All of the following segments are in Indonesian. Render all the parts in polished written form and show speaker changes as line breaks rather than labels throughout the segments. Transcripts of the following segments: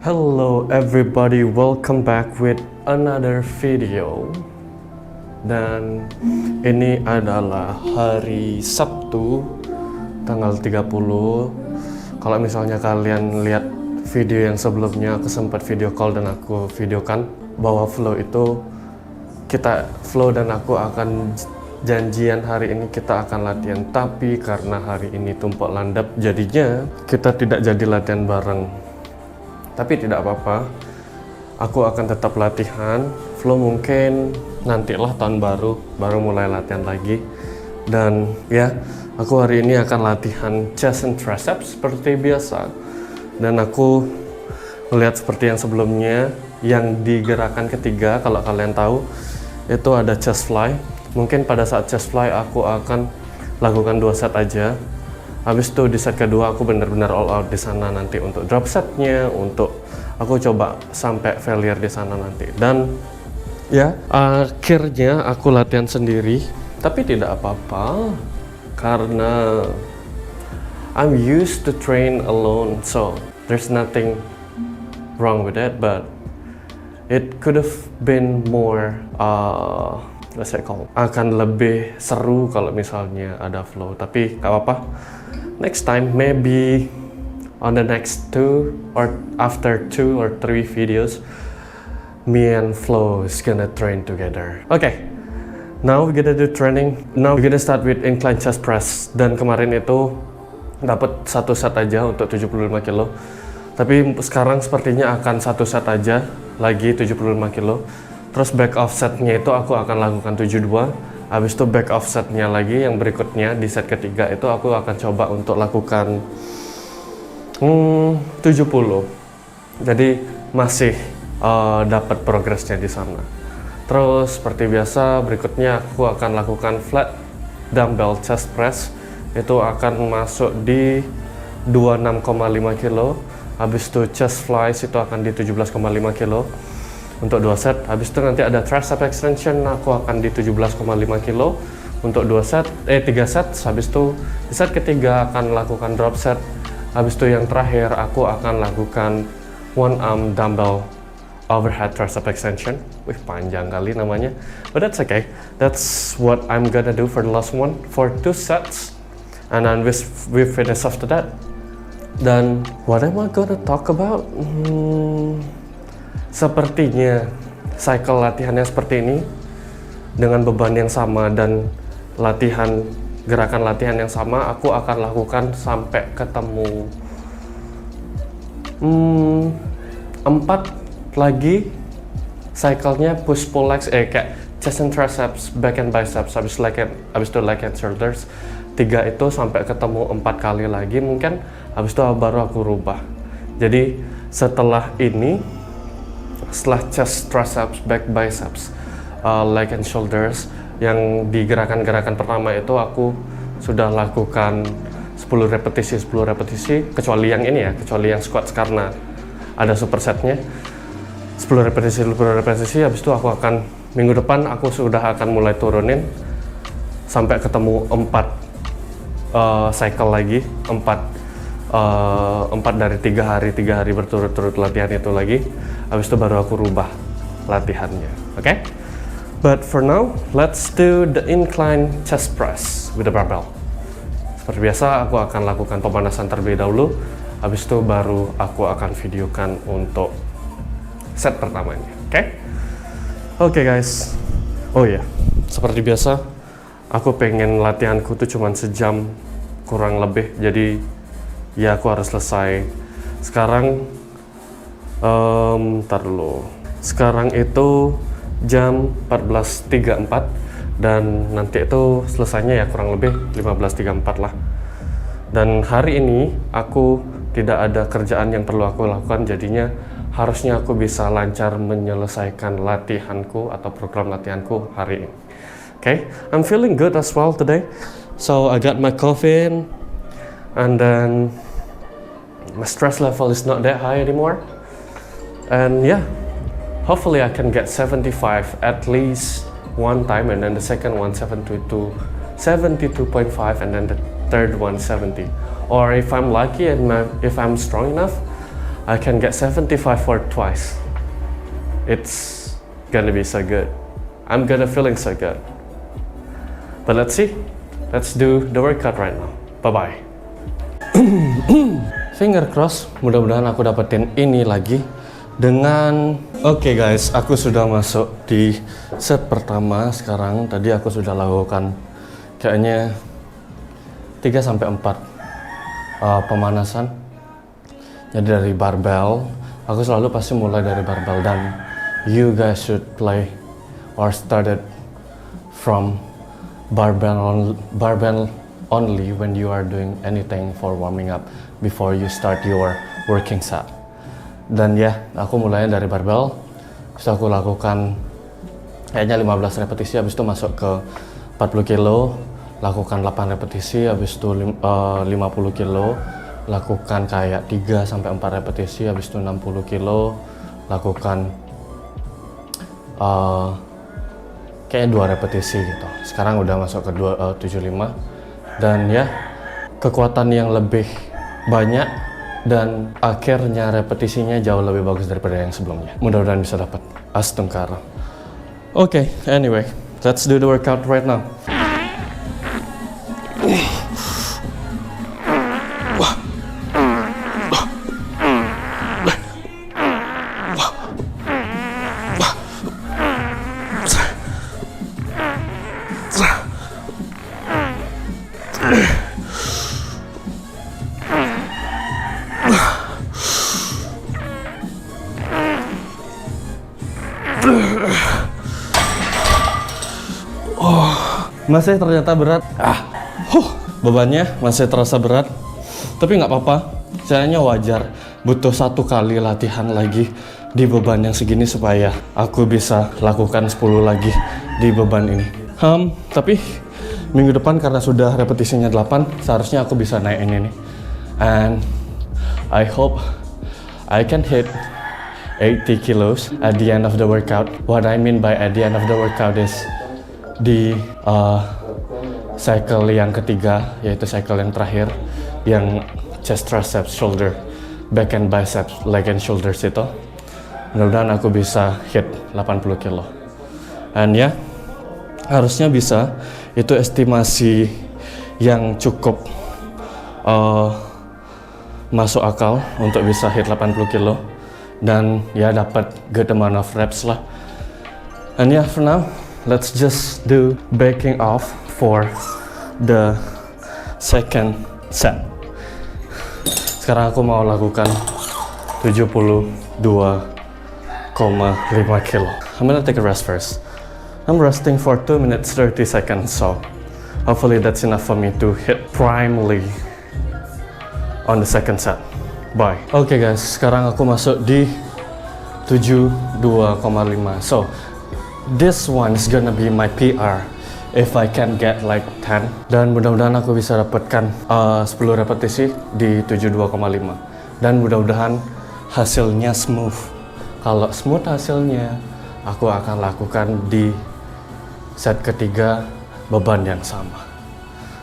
Hello everybody, welcome back with another video. Dan ini adalah hari Sabtu tanggal 30. Kalau misalnya kalian lihat video yang sebelumnya, aku sempat video call dan aku videokan bahwa flow itu flow dan aku akan janjian hari ini kita akan latihan, tapi karena hari ini tumpuk landap jadinya kita tidak jadi latihan bareng. Tapi tidak apa-apa, aku akan tetap latihan. Flow mungkin nantilah tahun baru mulai latihan lagi. Dan ya, aku hari ini akan latihan chest and triceps seperti biasa. Dan aku melihat seperti yang sebelumnya, yang di gerakan ketiga kalau kalian tahu itu ada chest fly. Mungkin pada saat chest fly aku akan lakukan 2 set aja. Habis itu di set kedua aku benar-benar all out di sana nanti untuk drop setnya, untuk aku coba sampai failure di sana nanti. Dan ya, akhirnya aku latihan sendiri, tapi tidak apa-apa karena I'm used to train alone, so there's nothing wrong with it, but it could have been more akan lebih seru kalau misalnya ada flow. Tapi gak apa-apa, next time, maybe on the next 2 or after 2 or 3 videos, me and Flo is gonna train together. Okay, now we're gonna do training. Now we're gonna start with incline chest press. Dan kemarin itu dapat 1 set aja untuk 75 kilo. Tapi sekarang sepertinya akan 1 set aja lagi 75 kilo. Terus back offsetnya itu aku akan lakukan 72. Habis itu back offsetnya lagi yang berikutnya di set ketiga itu aku akan coba untuk lakukan 70. Jadi masih dapat progresnya di sana. Terus seperti biasa berikutnya aku akan lakukan flat dumbbell chest press. Itu akan masuk di 26,5 kilo. Habis itu chest flies itu akan di 17,5 kilo untuk 2 set. Habis itu nanti ada tricep extension, aku akan di 17,5 kilo untuk 3 set. Habis itu di set ketiga akan lakukan drop set. Habis itu yang terakhir aku akan lakukan one arm dumbbell overhead tricep extension. Wih, panjang kali namanya, but that's okay. That's what I'm gonna do for the last one for 2 sets, and then we finish after that. Dan what am I gonna talk about? Sepertinya cycle latihannya seperti ini dengan beban yang sama dan gerakan latihan yang sama, aku akan lakukan sampai ketemu 4 lagi cycle-nya push pull legs, kayak chest and triceps, back and biceps, habis itu leg and shoulders. 3 itu sampai ketemu 4 kali lagi mungkin, habis itu baru aku rubah. Jadi setelah chest, triceps, back, biceps, leg and shoulders, yang di gerakan-gerakan pertama itu aku sudah lakukan 10 repetisi, kecuali yang ini ya, kecuali yang squats karena ada supersetnya. 10 repetisi, habis itu aku akan, minggu depan aku sudah akan mulai turunin sampai ketemu 4 cycle lagi, 4 dari 3 hari berturut-turut latihan itu lagi. Habis itu baru aku rubah latihannya, okay? But for now, let's do the incline chest press with the barbell. Seperti biasa, aku akan lakukan pemanasan terlebih dahulu. Habis itu baru aku akan videokan untuk set pertamanya, okay? Okay guys, oh ya, seperti biasa, aku pengen latihanku tuh cuman sejam kurang lebih. Jadi ya aku harus selesai sekarang. Ntar dulu. Sekarang itu jam 14.34 dan nanti itu selesainya ya kurang lebih 15.34 lah. Dan hari ini aku tidak ada kerjaan yang perlu aku lakukan, jadinya harusnya aku bisa lancar menyelesaikan latihanku atau program latihanku hari ini. Okay, I'm feeling good as well today. So I got my coffee and then my stress level is not that high anymore. And yeah, hopefully I can get 75 at least one time, and then the second one 72.5, and then the third one 70. Or if I'm lucky and if I'm strong enough, I can get 75 for twice. It's gonna be so good. I'm gonna feeling so good. But let's see. Let's do the workout right now. Bye-bye. Finger cross, mudah-mudahan aku dapetin ini lagi dengan... Oke guys, aku sudah masuk di set pertama sekarang. Tadi aku sudah lakukan kayaknya 3-4 pemanasan. Jadi dari barbell, aku selalu pasti mulai dari barbell, dan you guys should play or started from barbell only when you are doing anything for warming up before you start your working set. Dan ya, aku mulainya dari barbell. Bisa aku lakukan kayaknya 15 repetisi, habis itu masuk ke 40 kilo, lakukan 8 repetisi, habis itu 50 kilo, lakukan kayak 3-4 repetisi, habis itu 60 kilo, lakukan kayak 2 repetisi gitu. Sekarang udah masuk ke 75, dan ya kekuatan yang lebih banyak dan akhirnya repetisinya jauh lebih bagus daripada yang sebelumnya. Mudah-mudahan bisa dapat as tungkar. Okay, anyway, let's do the workout right now. Masih ternyata berat. Bebannya masih terasa berat, tapi nggak apa-apa. Kayaknya wajar. Butuh 1 kali latihan lagi di beban yang segini supaya aku bisa lakukan 10 lagi di beban ini. Tapi minggu depan karena sudah repetisinya 8, seharusnya aku bisa naik ini nih. And I hope I can hit 80 kilos at the end of the workout. What I mean by at the end of the workout is di cycle yang ketiga, yaitu cycle yang terakhir, yang chest, triceps, shoulder, back and biceps, leg and shoulders itu. Mudah-mudahan aku bisa hit 80 kilo. And ya, harusnya bisa. Itu estimasi yang cukup masuk akal untuk bisa hit 80 kilo. Dan ya dapat good amount of reps lah. And ya, for now, let's just do backing off for the second set. Sekarang aku mau lakukan 72,5 kilo. I'm gonna take a rest first. I'm resting for 2 minutes 30 seconds, so hopefully that's enough for me to hit primely on the second set. Bye. Oke guys, sekarang aku masuk di 72,5. So this one is gonna be my PR if I can get like 10. Dan mudah-mudahan aku bisa dapatkan 10 repetisi di 72,5. Dan mudah-mudahan hasilnya smooth. Kalau smooth hasilnya, aku akan lakukan di set ketiga beban yang sama.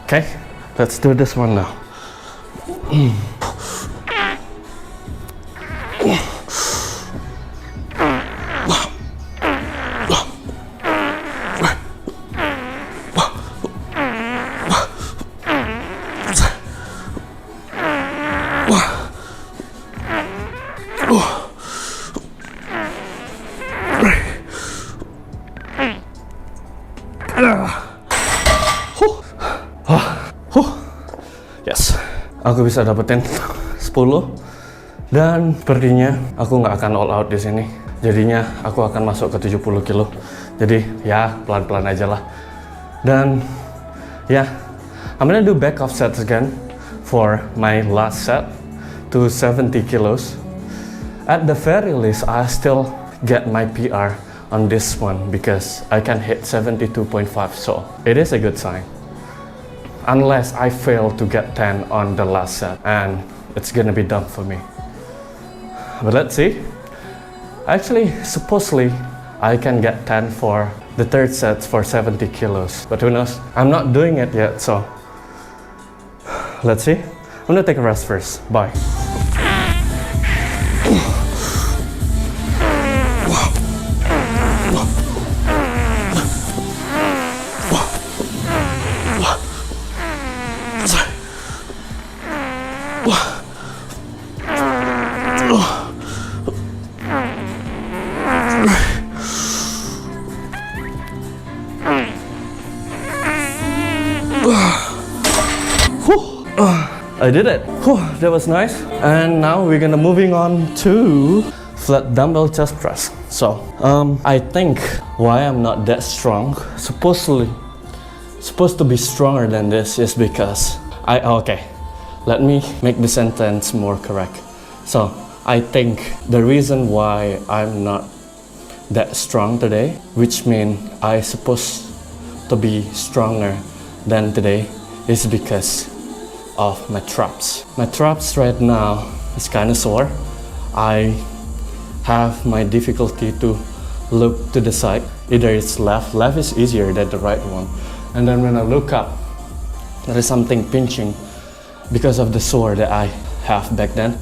Okay, let's do this one now. Yes, aku bisa dapetin 10, dan sepertinya aku nggak akan all out di sini. Jadinya aku akan masuk ke 70 kilo. Jadi ya pelan-pelan aja lah. Dan ya, I'm gonna do back off sets again for my last set to 70 kilos. At the very least, I still get my PR on this one because I can hit 72.5, so it is a good sign. Unless I fail to get 10 on the last set, and it's gonna be done for me. But let's see. Actually, supposedly, I can get 10 for the third set for 70 kilos. But who knows? I'm not doing it yet, so let's see. I'm gonna take a rest first. Bye. I did it. That was nice. And now we're gonna moving on to flat dumbbell chest press. So, I think why I'm not that strong, supposed to be stronger than this, is because okay. Let me make the sentence more correct. So, I think the reason why I'm not that strong today, which means I supposed to be stronger than today, is because of my traps. My traps right now is kind of sore. I have my difficulty to look to the side. Either it's left is easier than the right one. And then when I look up, there is something pinching because of the sore that I have back then.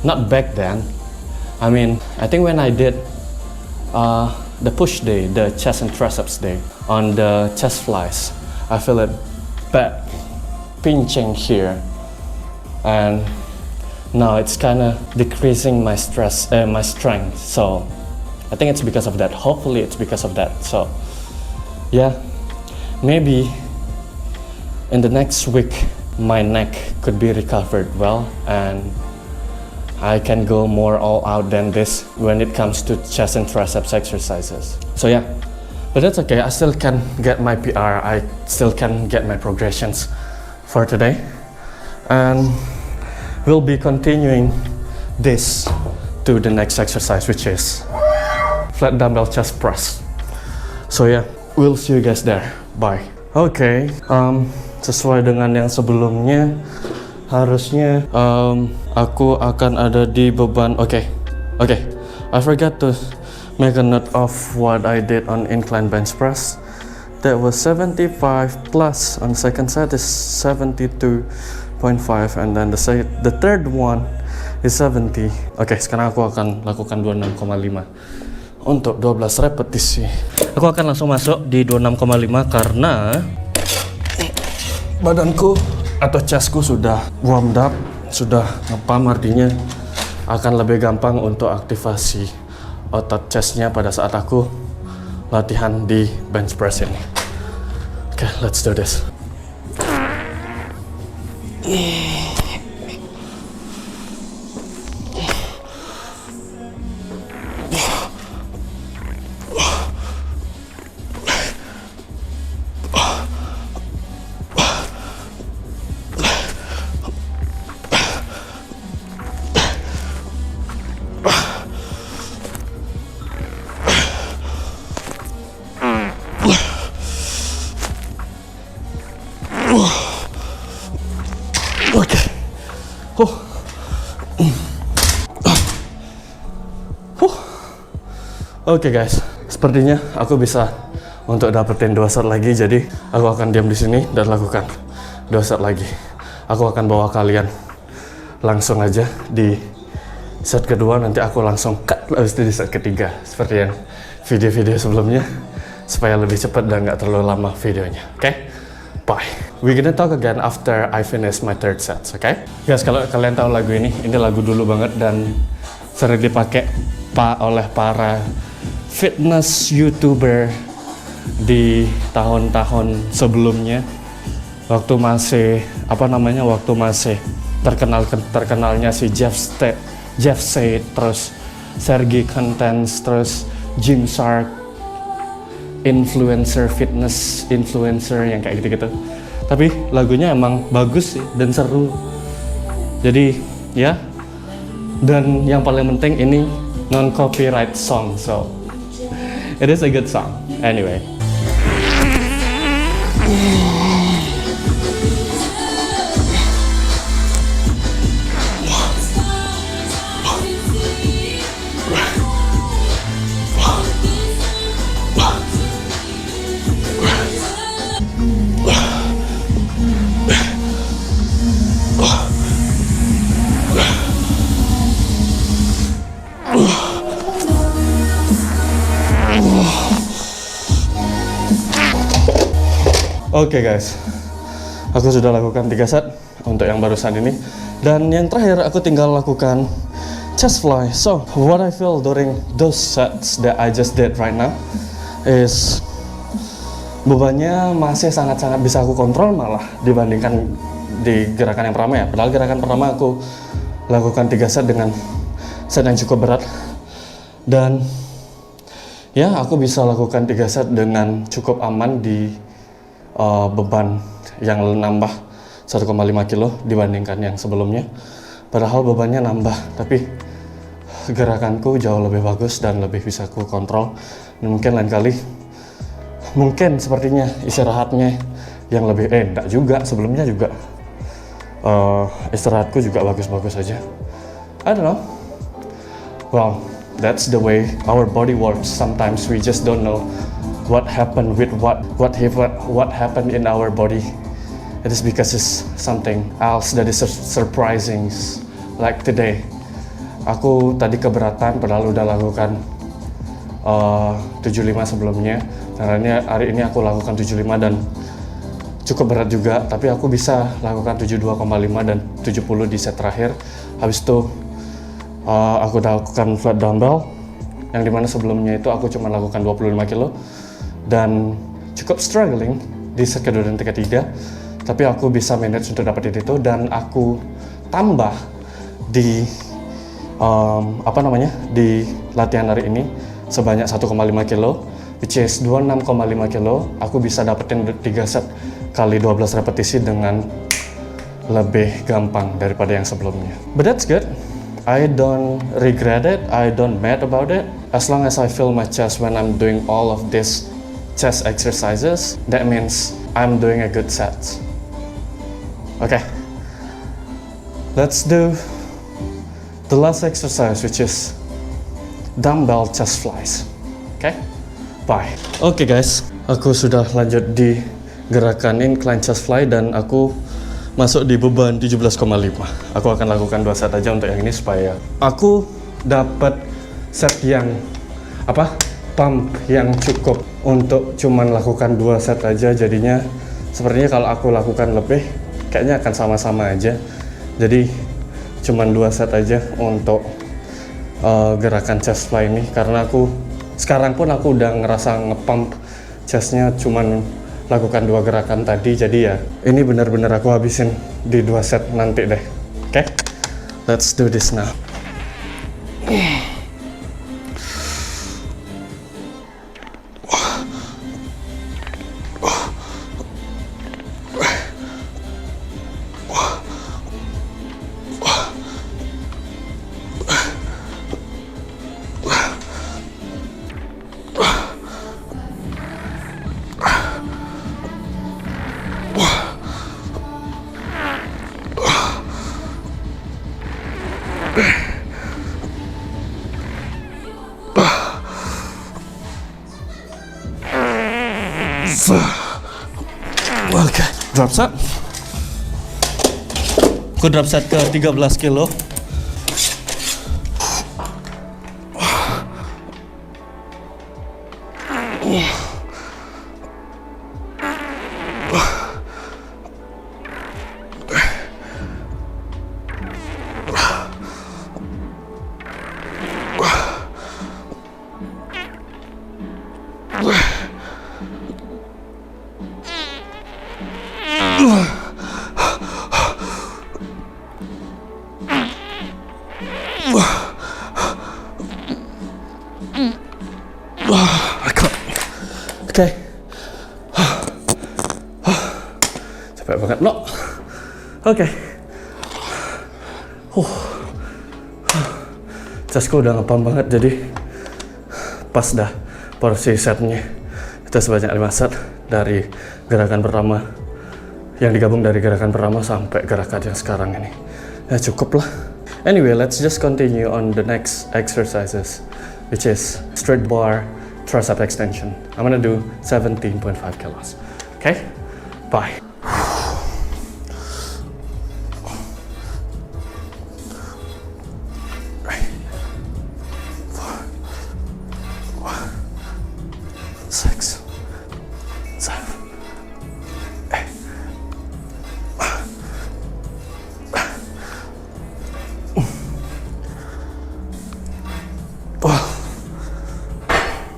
Not back then, I mean, I think when I did the push day, the chest and triceps day, on the chest flies, I feel it back pinching here, and now it's kind of decreasing my my strength. So I think it's because of that. Hopefully it's because of that. So yeah, maybe in the next week my neck could be recovered well, and I can go more all out than this when it comes to chest and triceps exercises. So yeah, but that's okay. I still can get my PR. I still can get my progressions for today, and we'll be continuing this to the next exercise, which is flat dumbbell chest press. So yeah, we'll see you guys there. Bye. Okay, sesuai dengan yang sebelumnya, harusnya aku akan ada di beban. Okay, I forgot to make a note of what I did on incline bench press. That was 75 plus. On second set is 72.5, and then the third one is 70. Okay, sekarang aku akan lakukan 26,5 untuk 12 repetisi. Aku akan langsung masuk di 26,5 karena badanku atau chestku sudah warmed up, sudah ngepam, artinya akan lebih gampang untuk aktivasi otot chestnya pada saat aku latihan di bench press ini. Okay, let's do this. Oke guys, sepertinya aku bisa untuk dapetin 2 set lagi, jadi aku akan diam di sini dan lakukan 2 set lagi. Aku akan bawa kalian langsung aja di set kedua, nanti aku langsung cut habis itu di set ketiga, seperti yang video-video sebelumnya, supaya lebih cepat dan nggak terlalu lama videonya. Oke? Bye. We're gonna talk again after I finish my third set, oke? Guys, kalau kalian tahu lagu ini lagu dulu banget dan sering dipakai oleh para fitness YouTuber di tahun-tahun sebelumnya, waktu masih waktu masih terkenalnya si Jeff Said, terus Sergey Contents, terus Gymshark, fitness influencer yang kayak gitu-gitu. Tapi lagunya emang bagus sih dan seru. Jadi ya, dan yang paling penting ini non copyright song, so it is a good song. Anyway. Oke guys, aku sudah lakukan 3 set untuk yang barusan ini, Dan yang terakhir aku tinggal lakukan chest fly. So what I feel during those sets that I just did right now is bebannya masih sangat-sangat bisa aku kontrol malah dibandingkan di gerakan yang pertama ya. Padahal gerakan pertama aku lakukan 3 set dengan set yang cukup berat. Dan ya aku bisa lakukan 3 set dengan cukup aman di beban yang nambah 1,5 kilo dibandingkan yang sebelumnya. Padahal bebannya nambah, tapi gerakanku jauh lebih bagus dan lebih bisa aku kontrol. Dan mungkin lain kali, mungkin sepertinya istirahatnya yang lebih, enggak juga, sebelumnya juga istirahatku juga bagus-bagus aja. I don't know. Well, that's the way our body works. Sometimes we just don't know what happened with what happened in our body. It is because it's something else that is surprising. Like today, aku tadi keberatan padahal udah lakukan 75 sebelumnya. Karena hari ini aku lakukan 75 dan cukup berat juga, tapi aku bisa lakukan 72,5 dan 70 di set terakhir. Habis itu aku lakukan flat dumbbell, yang dimana sebelumnya itu aku cuma lakukan 25 kilo dan cukup struggling di set kedua dan ketiga, tapi aku bisa manage untuk dapetin itu. Dan aku tambah di di latihan hari ini sebanyak 1,5 kilo, which is 26,5 kilo. Aku bisa dapetin 3 set kali 12 repetisi dengan lebih gampang daripada yang sebelumnya. But that's good. I don't regret it, I don't mad about it. As long as I feel my chest when I'm doing all of these chest exercises, that means I'm doing a good set. Okay, let's do the last exercise, which is dumbbell chest flies. Okay, bye. Okay guys, aku sudah lanjut di gerakan incline chest fly dan aku masuk di beban 17,5. Aku akan lakukan 2 set aja untuk yang ini supaya aku dapat set yang pump yang cukup untuk cuman lakukan 2 set aja. Jadinya sepertinya kalau aku lakukan lebih kayaknya akan sama-sama aja. Jadi cuman 2 set aja untuk gerakan chest fly ini, karena aku sekarang pun aku udah ngerasa ngepump chestnya cuman lakukan 2 gerakan tadi. Jadi ya ini benar-benar aku habisin di 2 set nanti deh. Oke, let's do this now. Oke, drop set. Aku drop set ke 13 kilo. Oke. Capek banget lo. Oke. Chestku udah ngepam banget, jadi pas dah porsi setnya. Itu sebanyak 5 set dari gerakan pertama, yang digabung dari gerakan pertama sampai gerakan yang sekarang ini. Ya cukup lah. Anyway, let's just continue on the next exercises, which is straight bar tricep extension. I'm gonna do 17.5 kilos. Okay? Bye.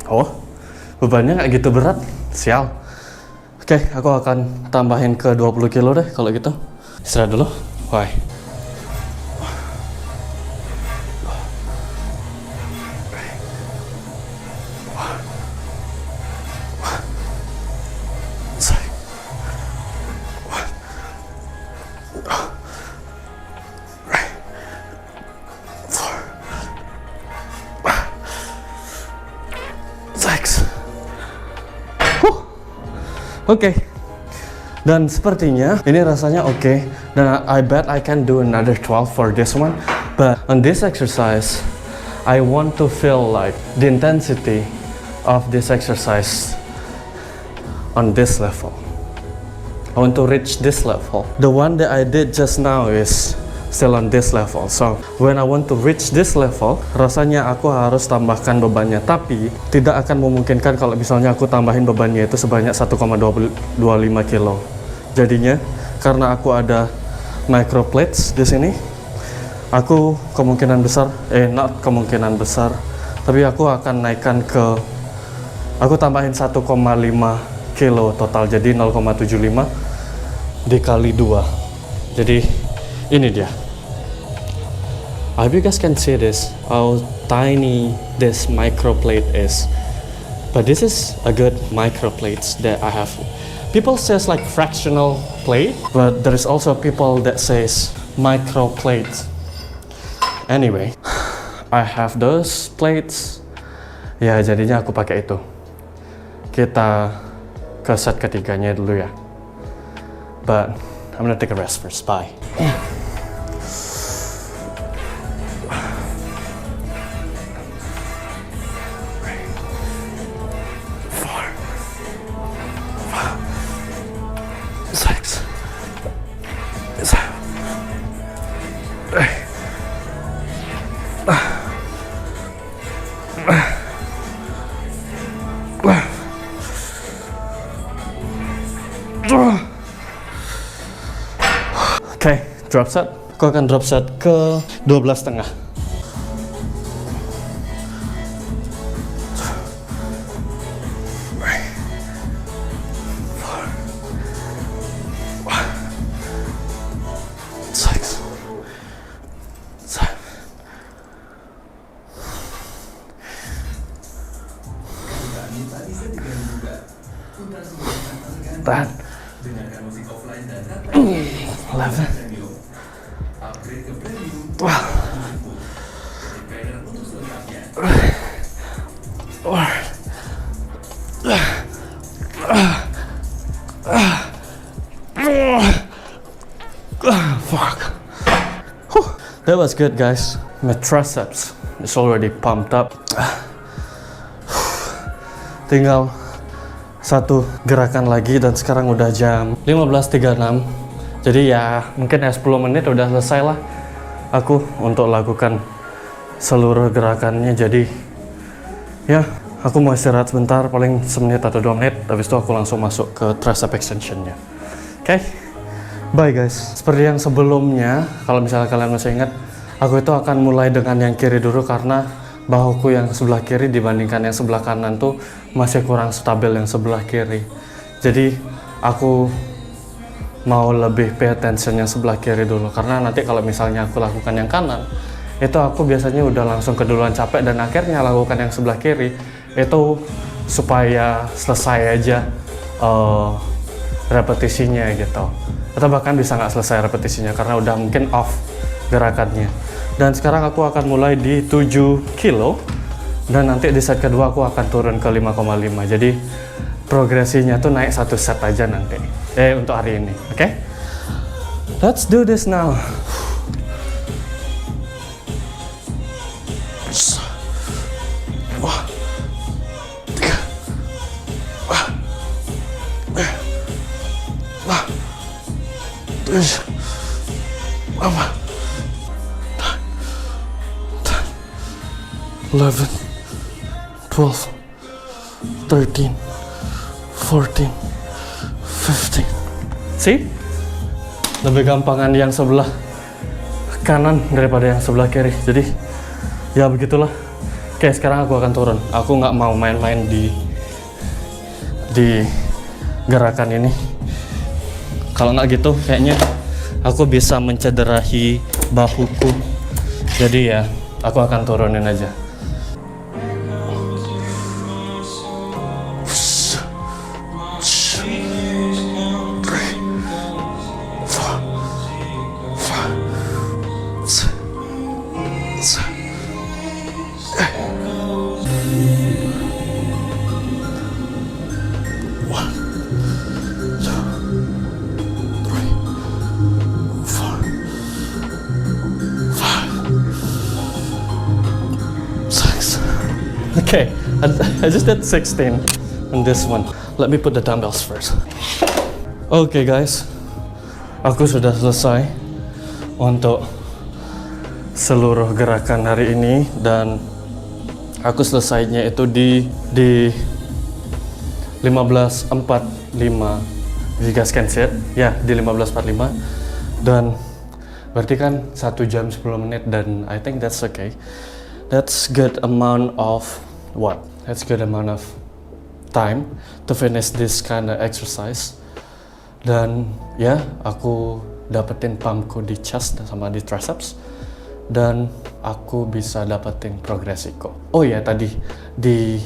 Oh, bebannya nggak gitu berat. Sial. Oke, aku akan tambahin ke 20 kilo deh kalau gitu. Istirahat dulu. Why? Oke. Dan sepertinya ini rasanya oke. Dan I bet I can do another 12 for this one. But on this exercise, I want to feel like the intensity of this exercise on this level. I want to reach this level. The one that I did just now is still on this level. So when I want to reach this level, rasanya aku harus tambahkan bebannya. Tapi tidak akan memungkinkan kalau misalnya aku tambahin bebannya itu sebanyak 1,25 kilo. Jadinya karena aku ada microplates di sini, aku kemungkinan besar, not kemungkinan besar, tapi aku akan naikkan ke, aku tambahin 1,5 kilo total, jadi 0,75 dikali 2. Jadi ini dia. I hope you guys can see this, how tiny this microplate is. But this is a good microplates that I have. People says like fractional plate, but there is also people that says microplates. Anyway, I have those plates. Ya, jadinya aku pakai itu. Kita ke set ketiganya dulu ya. But I'm gonna take a rest first. Bye. Oke, drop set. Aku akan drop set ke 12,5. Tahan. 11. Fuck. That was good, guys. My triceps is already pumped up. Tinggal satu gerakan lagi dan sekarang udah jam 15.36. Jadi ya mungkin ya 10 menit udah selesai lah aku untuk lakukan seluruh gerakannya. Jadi ya aku mau istirahat sebentar, paling semenit atau 2 menit. Habis itu aku langsung masuk ke tricep extensionnya. Oke, bye guys. Seperti yang sebelumnya, kalau misalnya kalian masih ingat, aku itu akan mulai dengan yang kiri dulu karena bahuku yang sebelah kiri dibandingkan yang sebelah kanan tuh masih kurang stabil yang sebelah kiri. Jadi aku mau lebih pay attention yang sebelah kiri dulu, karena nanti kalau misalnya aku lakukan yang kanan itu aku biasanya udah langsung keduluan capek dan akhirnya lakukan yang sebelah kiri itu supaya selesai aja repetisinya gitu, atau bahkan bisa nggak selesai repetisinya karena udah mungkin off gerakannya. Dan sekarang aku akan mulai di 7 kilo dan nanti di set kedua aku akan turun ke 5,5. Jadi progresinya tuh naik satu set aja nanti untuk hari ini. Oke? Let's do this now. Apa? 11, 12, 13, 14, 15. See? Lebih gampangan yang sebelah kanan daripada yang sebelah kiri. Jadi ya begitulah. Oke, sekarang aku akan turun. Aku nggak mau main-main di gerakan ini. Kalau nggak gitu, kayaknya aku bisa mencederai bahuku. Jadi ya, aku akan turunin aja. Okay, I just did 16 on this one. Let me put the dumbbells first. Okay guys, aku sudah selesai untuk seluruh gerakan hari ini dan aku selesainya itu di 15.45. You guys can see it? Ya, di 15.45 dan berarti kan 1 jam 10 menit dan I think that's okay. That's good amount of That's good amount of time to finish this kind of exercise. Dan ya, aku dapetin pumpku di chest sama di triceps dan aku bisa dapetin progresiku. Oh ya, tadi di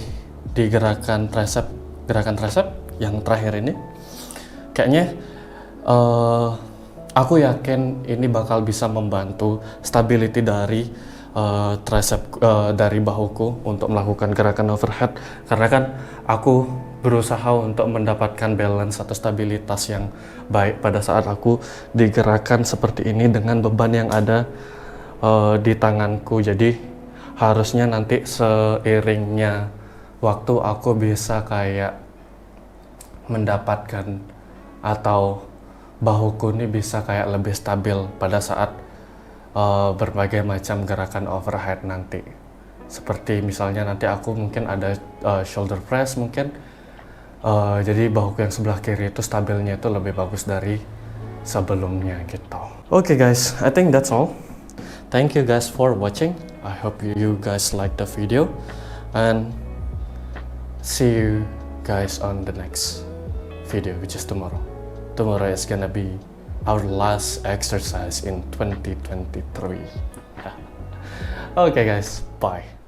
gerakan tricep yang terakhir ini kayaknya aku yakin ini bakal bisa membantu stability dari tricep dari bahuku untuk melakukan gerakan overhead, karena kan aku berusaha untuk mendapatkan balance atau stabilitas yang baik pada saat aku digerakkan seperti ini dengan beban yang ada di tanganku. Jadi harusnya nanti seiringnya waktu aku bisa kayak mendapatkan atau bahuku ini bisa kayak lebih stabil pada saat berbagai macam gerakan overhead nanti. Seperti misalnya nanti aku mungkin ada shoulder press mungkin, jadi bahuku yang sebelah kiri itu stabilnya itu lebih bagus dari sebelumnya gitu. Okay guys, I think that's all. Thank you guys for watching. I hope you guys like the video and see you guys on the next video, which is tomorrow. Tomorrow is gonna be our last exercise in 2023. Okay guys, bye.